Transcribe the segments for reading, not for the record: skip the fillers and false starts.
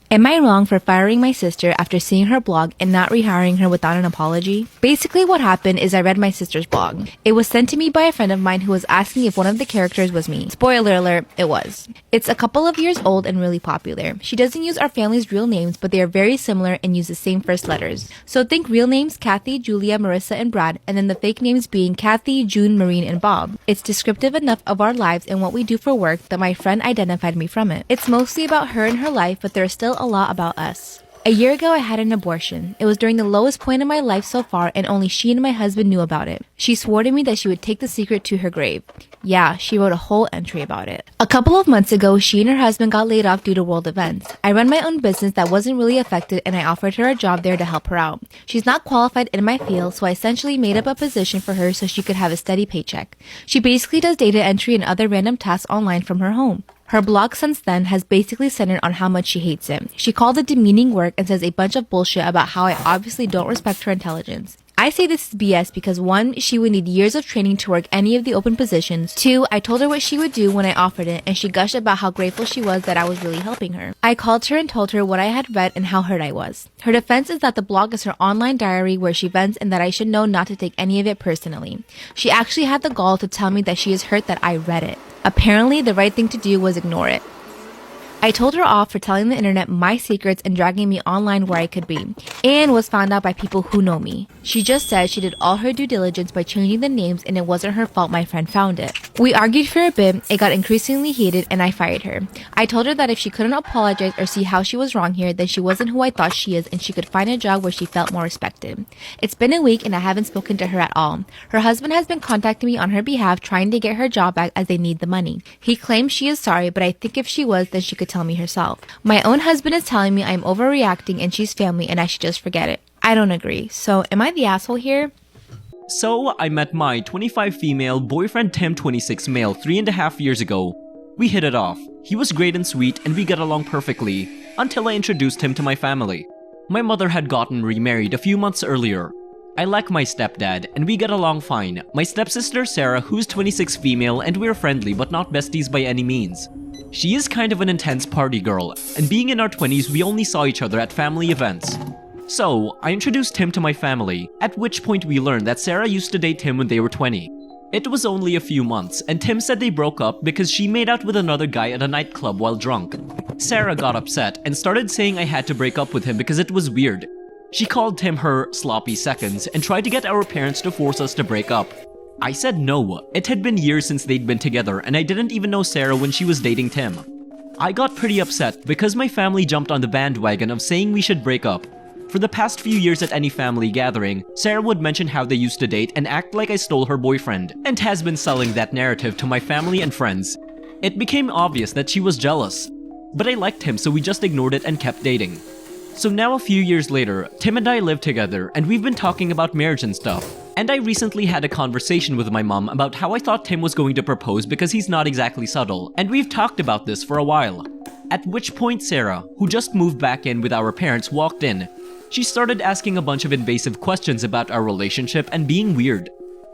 Am I wrong for firing my sister after seeing her blog and not rehiring her without an apology? Basically what happened is I read my sister's blog. It was sent to me by a friend of mine who was asking if one of the characters was me. Spoiler alert, it was. It's a couple of years old and really popular. She doesn't use our family's real names, but they are very similar and use the same first letters. So think real names Kathy, Julia, Marissa, and Brad, and then the fake names being Kathy, June, Marine, and Bob. It's descriptive enough of our lives and what we do for work that my friend identified me from it. It's mostly about her and her life, but there is still a lot about us. A year ago, I had an abortion. It was during the lowest point in my life so far, and only she and my husband knew about it. She swore to me that she would take the secret to her grave. Yeah, she wrote a whole entry about it. A couple of months ago, she and her husband got laid off due to world events. I run my own business that wasn't really affected, and I offered her a job there to help her out. She's not qualified in my field, so I essentially made up a position for her so she could have a steady paycheck. She basically does data entry and other random tasks online from her home. Her blog since then has basically centered on how much she hates it. She called it demeaning work and says a bunch of bullshit about how I obviously don't respect her intelligence. I say this is BS because 1, she would need years of training to work any of the open positions. 2, I told her what she would do when I offered it, and she gushed about how grateful she was that I was really helping her. I called her and told her what I had read and how hurt I was. Her defense is that the blog is her online diary where she vents and that I should know not to take any of it personally. She actually had the gall to tell me that she is hurt that I read it. Apparently, the right thing to do was ignore it. I told her off for telling the internet my secrets and dragging me online where I could be, and was found out by people who know me. She just said she did all her due diligence by changing the names and it wasn't her fault my friend found it. We argued for a bit, it got increasingly heated, and I fired her. I told her that if she couldn't apologize or see how she was wrong here, then she wasn't who I thought she is and she could find a job where she felt more respected. It's been a week and I haven't spoken to her at all. Her husband has been contacting me on her behalf trying to get her job back as they need the money. He claims she is sorry, but I think if she was, then she could tell me herself. My own husband is telling me I'm overreacting and she's family and I should just forget it. I don't agree. So am I the asshole here? So, I met my 25 female boyfriend Tim 26 male 3.5 years ago. We hit it off. He was great and sweet and we got along perfectly, until I introduced him to my family. My mother had gotten remarried a few months earlier. I like my stepdad and we get along fine. My stepsister Sarah, who's 26 female, and we're friendly but not besties by any means. She is kind of an intense party girl, and being in our 20s we only saw each other at family events. So, I introduced Tim to my family, at which point we learned that Sarah used to date Tim when they were 20. It was only a few months, and Tim said they broke up because she made out with another guy at a nightclub while drunk. Sarah got upset and started saying I had to break up with him because it was weird. She called Tim her sloppy seconds and tried to get our parents to force us to break up. I said no. It had been years since they'd been together and I didn't even know Sarah when she was dating Tim. I got pretty upset because my family jumped on the bandwagon of saying we should break up. For the past few years at any family gathering, Sarah would mention how they used to date and act like I stole her boyfriend, and has been selling that narrative to my family and friends. It became obvious that she was jealous. But I liked him, so we just ignored it and kept dating. So now a few years later, Tim and I live together and we've been talking about marriage and stuff. And I recently had a conversation with my mom about how I thought Tim was going to propose because he's not exactly subtle, and we've talked about this for a while. At which point Sarah, who just moved back in with our parents, walked in. She started asking a bunch of invasive questions about our relationship and being weird.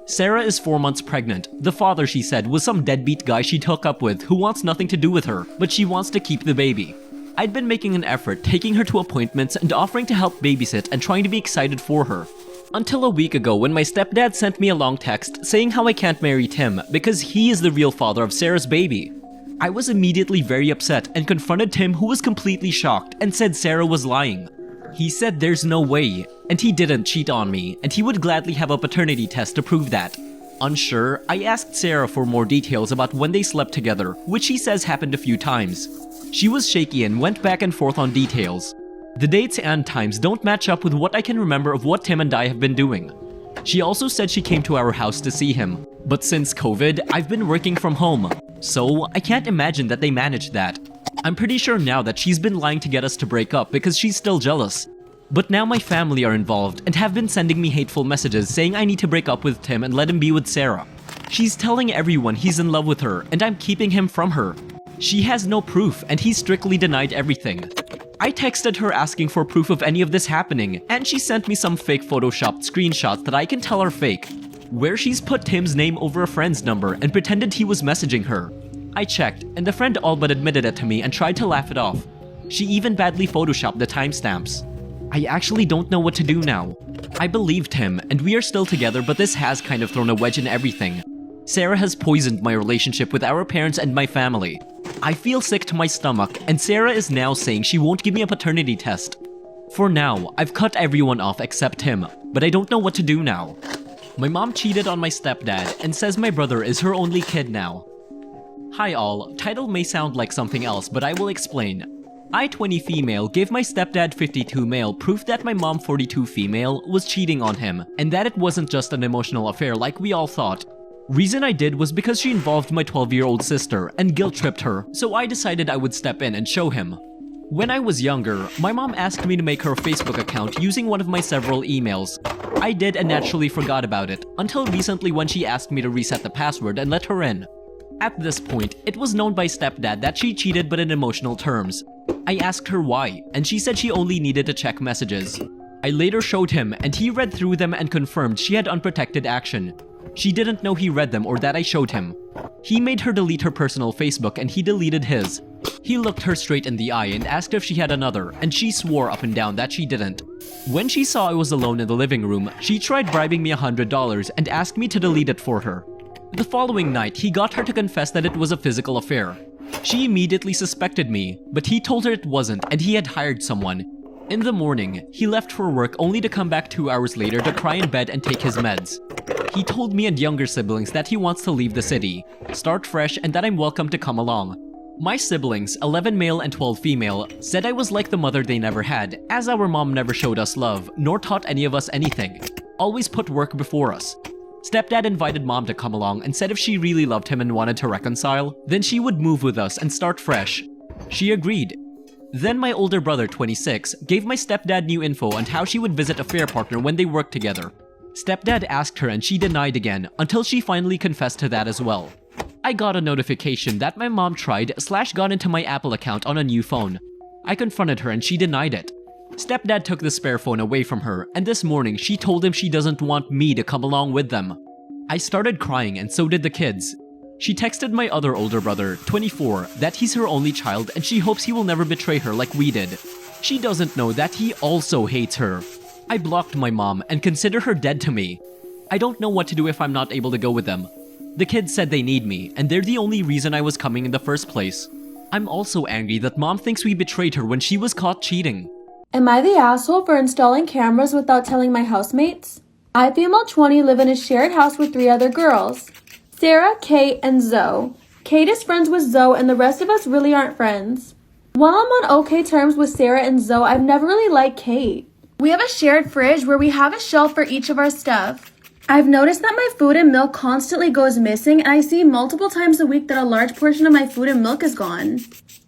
Sarah is 4 months pregnant. The father, she said, was some deadbeat guy she'd hook up with who wants nothing to do with her, but she wants to keep the baby. I'd been making an effort, taking her to appointments and offering to help babysit and trying to be excited for her. Until a week ago when my stepdad sent me a long text saying how I can't marry Tim because he is the real father of Sarah's baby. I was immediately very upset and confronted Tim, who was completely shocked and said Sarah was lying. He said there's no way, and he didn't cheat on me, and he would gladly have a paternity test to prove that. Unsure, I asked Sarah for more details about when they slept together, which he says happened a few times. She was shaky and went back and forth on details. The dates and times don't match up with what I can remember of what Tim and I have been doing. She also said she came to our house to see him, but since COVID, I've been working from home, so I can't imagine that they managed that. I'm pretty sure now that she's been lying to get us to break up because she's still jealous. But now my family are involved and have been sending me hateful messages saying I need to break up with Tim and let him be with Sarah. She's telling everyone he's in love with her and I'm keeping him from her. She has no proof and he strictly denied everything. I texted her asking for proof of any of this happening, and she sent me some fake photoshopped screenshots that I can tell are fake, where she's put Tim's name over a friend's number and pretended he was messaging her. I checked, and the friend all but admitted it to me and tried to laugh it off. She even badly photoshopped the timestamps. I actually don't know what to do now. I believed him, and we are still together, but this has kind of thrown a wedge in everything. Sarah has poisoned my relationship with our parents and my family. I feel sick to my stomach, and Sarah is now saying she won't give me a paternity test. For now, I've cut everyone off except him, but I don't know what to do now. My mom cheated on my stepdad and says my brother is her only kid now. Hi all, title may sound like something else, but I will explain. I, 20 female, gave my stepdad 52 male proof that my mom, 42 female, was cheating on him, and that it wasn't just an emotional affair like we all thought. Reason I did was because she involved my 12-year-old sister and guilt-tripped her, so I decided I would step in and show him. When I was younger, my mom asked me to make her a Facebook account using one of my several emails. I did and naturally forgot about it, until recently when she asked me to reset the password and let her in. At this point, it was known by stepdad that she cheated but in emotional terms. I asked her why, and she said she only needed to check messages. I later showed him and he read through them and confirmed she had unprotected action. She didn't know he read them or that I showed him. He made her delete her personal Facebook and he deleted his. He looked her straight in the eye and asked if she had another, and she swore up and down that she didn't. When she saw I was alone in the living room, she tried bribing me $100 and asked me to delete it for her. The following night, he got her to confess that it was a physical affair. She immediately suspected me, but he told her it wasn't and he had hired someone. In the morning, he left for work only to come back 2 hours later to cry in bed and take his meds. He told me and younger siblings that he wants to leave the city, start fresh, and that I'm welcome to come along. My siblings, 11 male and 12 female, said I was like the mother they never had, as our mom never showed us love, nor taught any of us anything. Always put work before us. Stepdad invited mom to come along and said if she really loved him and wanted to reconcile, then she would move with us and start fresh. She agreed. Then my older brother, 26, gave my stepdad new info on how she would visit a fair partner when they worked together. Stepdad asked her and she denied again, until she finally confessed to that as well. I got a notification that my mom got into my Apple account on a new phone. I confronted her and she denied it. Stepdad took the spare phone away from her, and this morning she told him she doesn't want me to come along with them. I started crying and so did the kids. She texted my other older brother, 24, that he's her only child and she hopes he will never betray her like we did. She doesn't know that he also hates her. I blocked my mom and consider her dead to me. I don't know what to do if I'm not able to go with them. The kids said they need me, and they're the only reason I was coming in the first place. I'm also angry that mom thinks we betrayed her when she was caught cheating. Am I the asshole for installing cameras without telling my housemates? I, female 20, live in a shared house with 3 other girls. Sarah, Kate, and Zoe. Kate is friends with Zoe and the rest of us really aren't friends. While I'm on okay terms with Sarah and Zoe, I've never really liked Kate. We have a shared fridge where we have a shelf for each of our stuff. I've noticed that my food and milk constantly goes missing, and I see multiple times a week that a large portion of my food and milk is gone.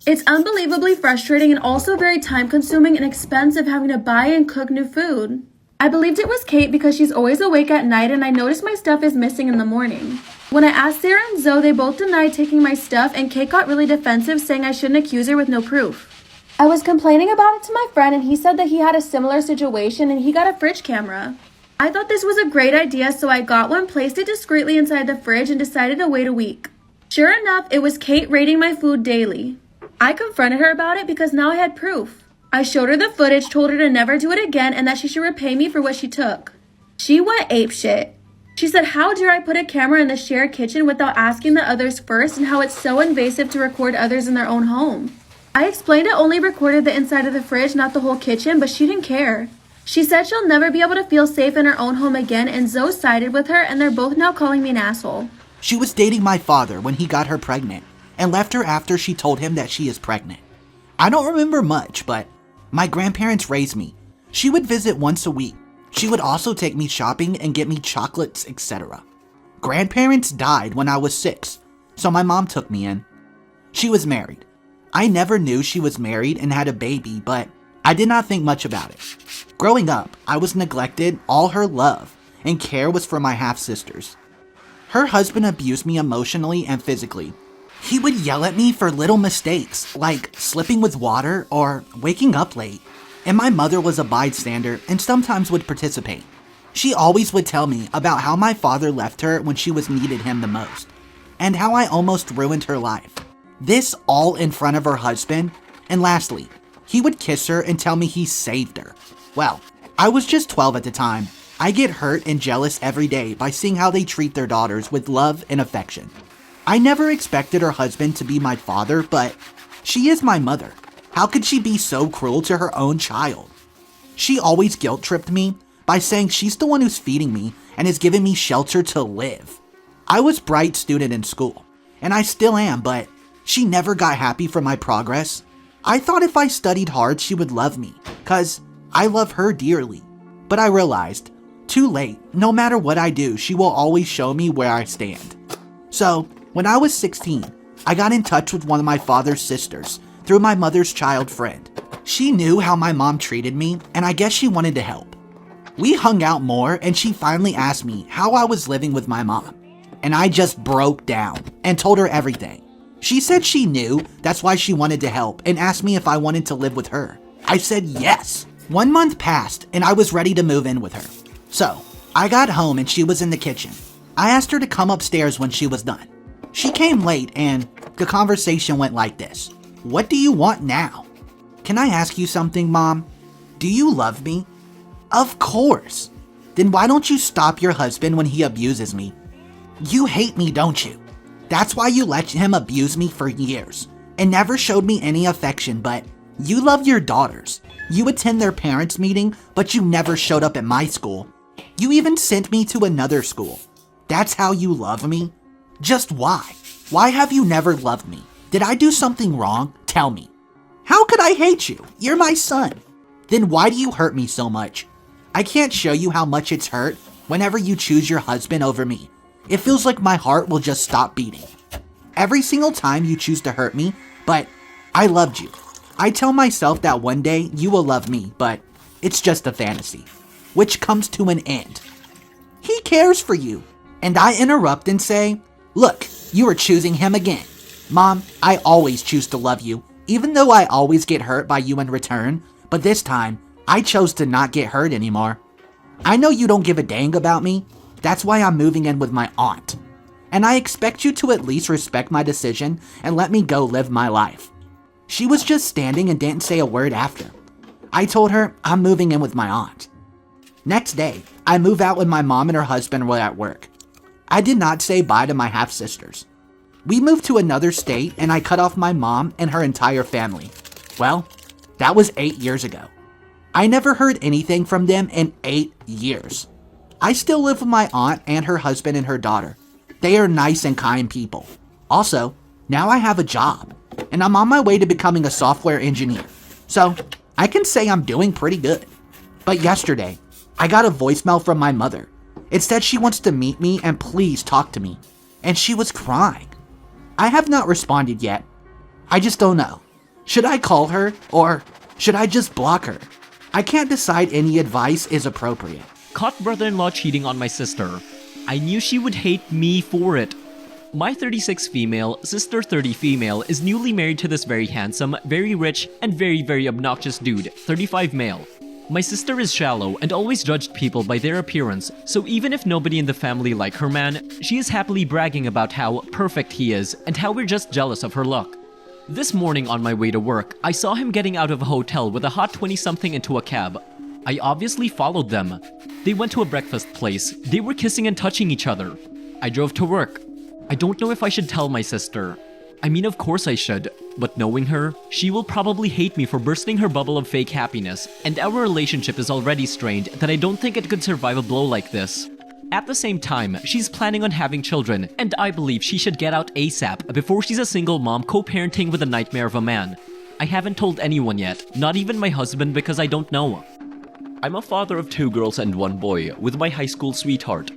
It's unbelievably frustrating and also very time-consuming and expensive having to buy and cook new food. I believed it was Kate because she's always awake at night and I noticed my stuff is missing in the morning. When I asked Sarah and Zoe, they both denied taking my stuff and Kate got really defensive saying I shouldn't accuse her with no proof. I was complaining about it to my friend and he said that he had a similar situation and he got a fridge camera. I thought this was a great idea, so I got one, placed it discreetly inside the fridge, and decided to wait a week. Sure enough, it was Kate raiding my food daily. I confronted her about it because now I had proof. I showed her the footage, told her to never do it again, and that she should repay me for what she took. She went apeshit. She said, how dare I put a camera in the shared kitchen without asking the others first, and how it's so invasive to record others in their own home. I explained it only recorded the inside of the fridge, not the whole kitchen, but she didn't care. She said she'll never be able to feel safe in her own home again, and Zoe sided with her, and they're both now calling me an asshole. She was dating my father when he got her pregnant, and left her after she told him that she is pregnant. I don't remember much, but my grandparents raised me. She would visit once a week. She would also take me shopping and get me chocolates, etc. Grandparents died when I was 6, so my mom took me in. She was married. I never knew she was married and had a baby, but I did not think much about it. Growing up, I was neglected. All her love and care was for my half-sisters. Her husband abused me emotionally and physically. He would yell at me for little mistakes, like slipping with water or waking up late. And my mother was a bystander and sometimes would participate. She always would tell me about how my father left her when she was needed him the most, and how I almost ruined her life. This all in front of her husband. And lastly, He would kiss her and tell me he saved her. Well, I was just 12 at the time. I get hurt and jealous every day by seeing how they treat their daughters with love and affection. I never expected her husband to be my father, but she is my mother. How could she be so cruel to her own child? She always guilt-tripped me by saying she's the one who's feeding me and is giving me shelter to live. I was a bright student in school, and I still am, but she never got happy for my progress. I thought if I studied hard, she would love me, cause I love her dearly. But I realized, too late, no matter what I do, she will always show me where I stand. So, when I was 16, I got in touch with one of my father's sisters through my mother's child friend. She knew how my mom treated me, and I guess she wanted to help. We hung out more, and she finally asked me how I was living with my mom. And I just broke down and told her everything. She said she knew, that's why she wanted to help, and asked me if I wanted to live with her. I said yes. 1 month passed, and I was ready to move in with her. So, I got home and she was in the kitchen. I asked her to come upstairs when she was done. She came late, and the conversation went like this. What do you want now? Can I ask you something, Mom? Do you love me? Of course. Then why don't you stop your husband when he abuses me? You hate me, don't you? That's why you let him abuse me for years and never showed me any affection, but you love your daughters. You attend their parents' meeting, but you never showed up at my school. You even sent me to another school. That's how you love me? Just why? Why have you never loved me? Did I do something wrong? Tell me. How could I hate you? You're my son. Then why do you hurt me so much? I can't show you how much it's hurt whenever you choose your husband over me. It feels like my heart will just stop beating. Every single time you choose to hurt me, but I loved you. I tell myself that one day you will love me, but it's just a fantasy, which comes to an end. He cares for you. And I interrupt and say, look, you are choosing him again. Mom, I always choose to love you, even though I always get hurt by you in return, but this time, I chose to not get hurt anymore. I know you don't give a dang about me. That's why I'm moving in with my aunt. And I expect you to at least respect my decision and let me go live my life. She was just standing and didn't say a word after. I told her I'm moving in with my aunt. Next day, I move out when my mom and her husband were at work. I did not say bye to my half-sisters. We moved to another state and I cut off my mom and her entire family. Well, that was 8 years ago. I never heard anything from them in 8 years. I still live with my aunt and her husband and her daughter. They are nice and kind people. Also, now I have a job, and I'm on my way to becoming a software engineer. So, I can say I'm doing pretty good. But yesterday, I got a voicemail from my mother. It said she wants to meet me and please talk to me. And she was crying. I have not responded yet. I just don't know. Should I call her or should I just block her? I can't decide any advice is appropriate. Caught brother-in-law cheating on my sister. I knew she would hate me for it. My 36 female, sister 30 female, is newly married to this very handsome, very rich, and very obnoxious dude, 35 male. My sister is shallow and always judged people by their appearance, so even if nobody in the family like her man, she is happily bragging about how perfect he is and how we're just jealous of her luck. This morning on my way to work, I saw him getting out of a hotel with a hot 20-something into a cab. I obviously followed them. They went to a breakfast place. They were kissing and touching each other. I drove to work. I don't know if I should tell my sister. I mean, of course I should, but knowing her, she will probably hate me for bursting her bubble of fake happiness, and our relationship is already strained that I don't think it could survive a blow like this. At the same time, she's planning on having children, and I believe she should get out ASAP before she's a single mom co-parenting with a nightmare of a man. I haven't told anyone yet, not even my husband, because I don't know. I'm a father of 2 girls and 1 boy, with my high school sweetheart.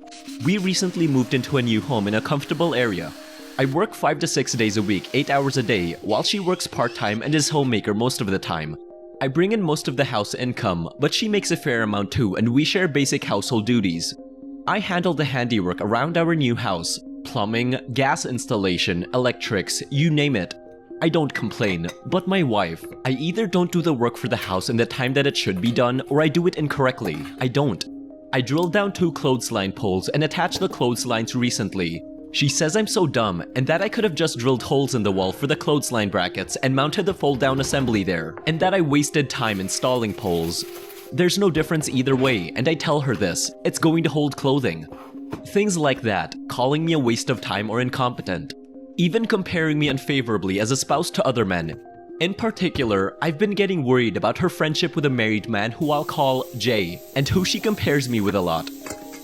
We recently moved into a new home in a comfortable area. I work 5 to 6 days a week, 8 hours a day, while she works part-time and is homemaker most of the time. I bring in most of the house income, but she makes a fair amount too, and we share basic household duties. I handle the handiwork around our new house, plumbing, gas installation, electrics, you name it. I don't complain, but my wife, I either don't do the work for the house in the time that it should be done, or I do it incorrectly. I don't. I drilled down 2 clothesline poles and attached the clotheslines recently. She says I'm so dumb and that I could have just drilled holes in the wall for the clothesline brackets and mounted the fold-down assembly there, and that I wasted time installing poles. There's no difference either way, and I tell her this, it's going to hold clothing. Things like that, calling me a waste of time or incompetent. Even comparing me unfavorably as a spouse to other men. In particular, I've been getting worried about her friendship with a married man who I'll call Jay, and who she compares me with a lot.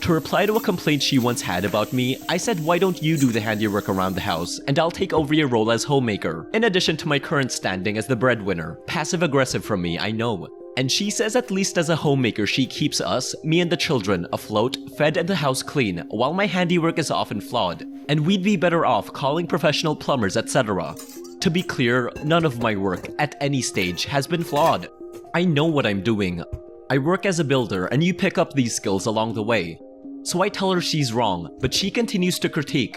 To reply to a complaint she once had about me, I said, why don't you do the handiwork around the house, and I'll take over your role as homemaker, in addition to my current standing as the breadwinner. Passive-aggressive from me, I know. And she says at least as a homemaker she keeps us, me and the children, afloat, fed and the house clean, while my handiwork is often flawed, and we'd be better off calling professional plumbers, etc. To be clear, none of my work, at any stage, has been flawed. I know what I'm doing. I work as a builder, and you pick up these skills along the way. So I tell her she's wrong, but she continues to critique.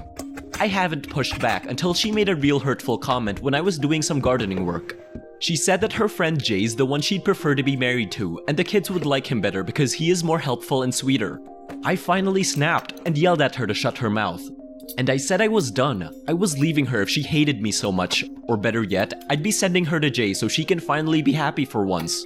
I haven't pushed back until she made a real hurtful comment when I was doing some gardening work. She said that her friend Jay's the one she'd prefer to be married to, and the kids would like him better because he is more helpful and sweeter. I finally snapped and yelled at her to shut her mouth. And I said I was done. I was leaving her if she hated me so much, or better yet, I'd be sending her to Jay so she can finally be happy for once.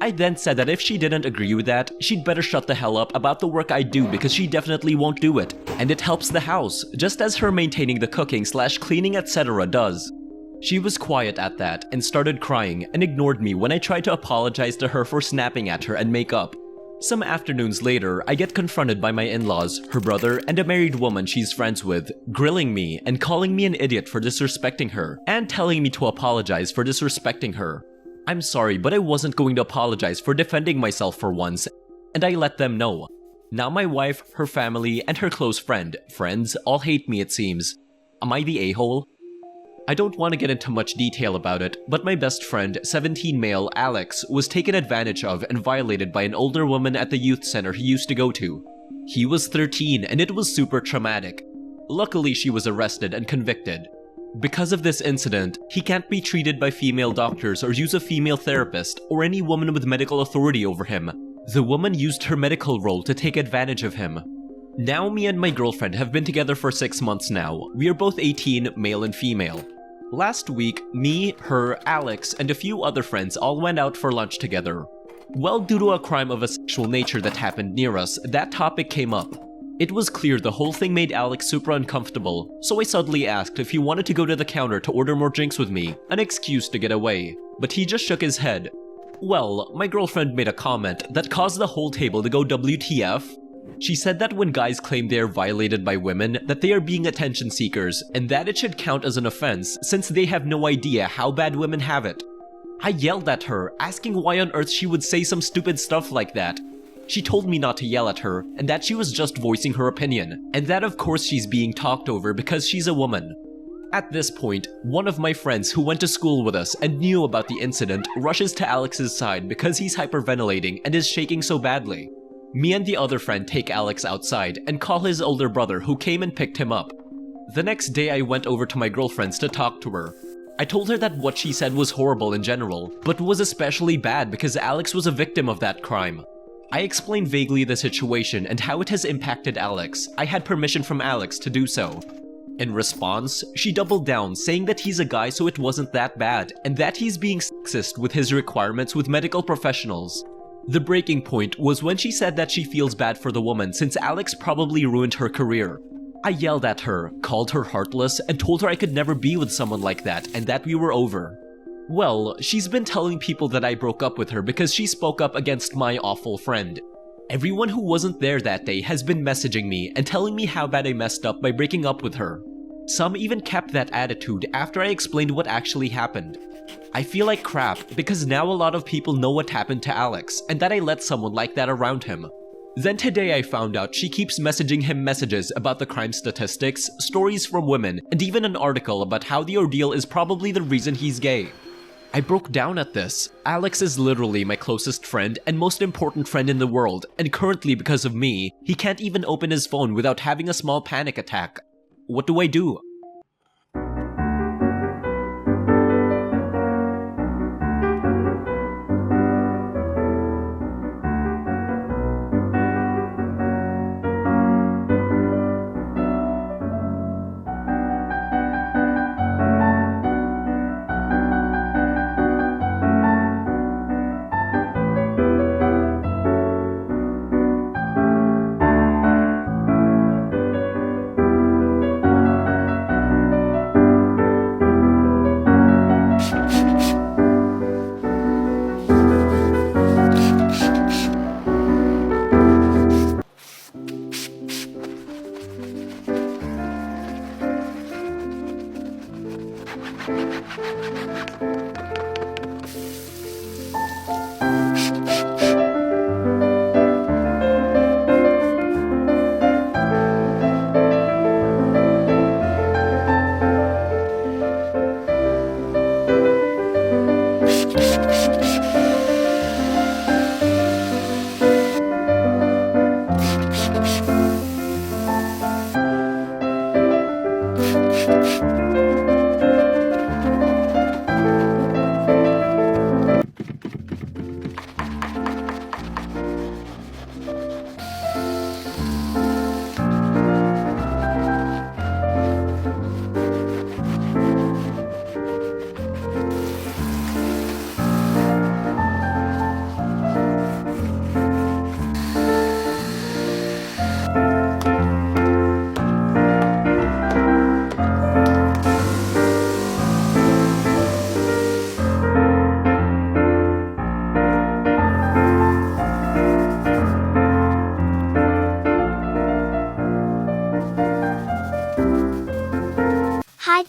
I then said that if she didn't agree with that, she'd better shut the hell up about the work I do because she definitely won't do it, and it helps the house, just as her maintaining the cooking/cleaning etc. does. She was quiet at that and started crying and ignored me when I tried to apologize to her for snapping at her and make up. Some afternoons later, I get confronted by my in-laws, her brother, and a married woman she's friends with, grilling me and calling me an idiot for disrespecting her, and telling me to apologize for disrespecting her. I'm sorry, but I wasn't going to apologize for defending myself for once, and I let them know. Now my wife, her family, and her close friends all hate me it seems. Am I the a-hole? I don't want to get into much detail about it, but my best friend, 17 male Alex, was taken advantage of and violated by an older woman at the youth center he used to go to. He was 13 and it was super traumatic. Luckily she was arrested and convicted. Because of this incident, he can't be treated by female doctors or use a female therapist or any woman with medical authority over him. The woman used her medical role to take advantage of him. Now me and my girlfriend have been together for 6 months now. We are both 18, male and female. Last week, me, her, Alex, and a few other friends all went out for lunch together. Well, due to a crime of a sexual nature that happened near us, that topic came up. It was clear the whole thing made Alex super uncomfortable, so I suddenly asked if he wanted to go to the counter to order more drinks with me, an excuse to get away, but he just shook his head. Well, my girlfriend made a comment that caused the whole table to go WTF. She said that when guys claim they are violated by women, that they are being attention seekers, and that it should count as an offense since they have no idea how bad women have it. I yelled at her, asking why on earth she would say some stupid stuff like that. She told me not to yell at her, and that she was just voicing her opinion, and that of course she's being talked over because she's a woman. At this point, one of my friends who went to school with us and knew about the incident rushes to Alex's side because he's hyperventilating and is shaking so badly. Me and the other friend take Alex outside and call his older brother who came and picked him up. The next day I went over to my girlfriend's to talk to her. I told her that what she said was horrible in general, but was especially bad because Alex was a victim of that crime. I explained vaguely the situation and how it has impacted Alex. I had permission from Alex to do so. In response, she doubled down, saying that he's a guy so it wasn't that bad, and that he's being sexist with his requirements with medical professionals. The breaking point was when she said that she feels bad for the woman since Alex probably ruined her career. I yelled at her, called her heartless, and told her I could never be with someone like that and that we were over. Well, she's been telling people that I broke up with her because she spoke up against my awful friend. Everyone who wasn't there that day has been messaging me and telling me how bad I messed up by breaking up with her. Some even kept that attitude after I explained what actually happened. I feel like crap because now a lot of people know what happened to Alex and that I let someone like that around him. Then today I found out she keeps messaging him messages about the crime statistics, stories from women, and even an article about how the ordeal is probably the reason he's gay. I broke down at this. Alex is literally my closest friend and most important friend in the world, and currently because of me, he can't even open his phone without having a small panic attack. What do I do?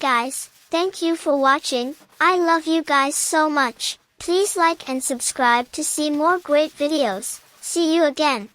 guys, thank you for watching. I love you guys so much. Please like and subscribe to see more great videos. See you again.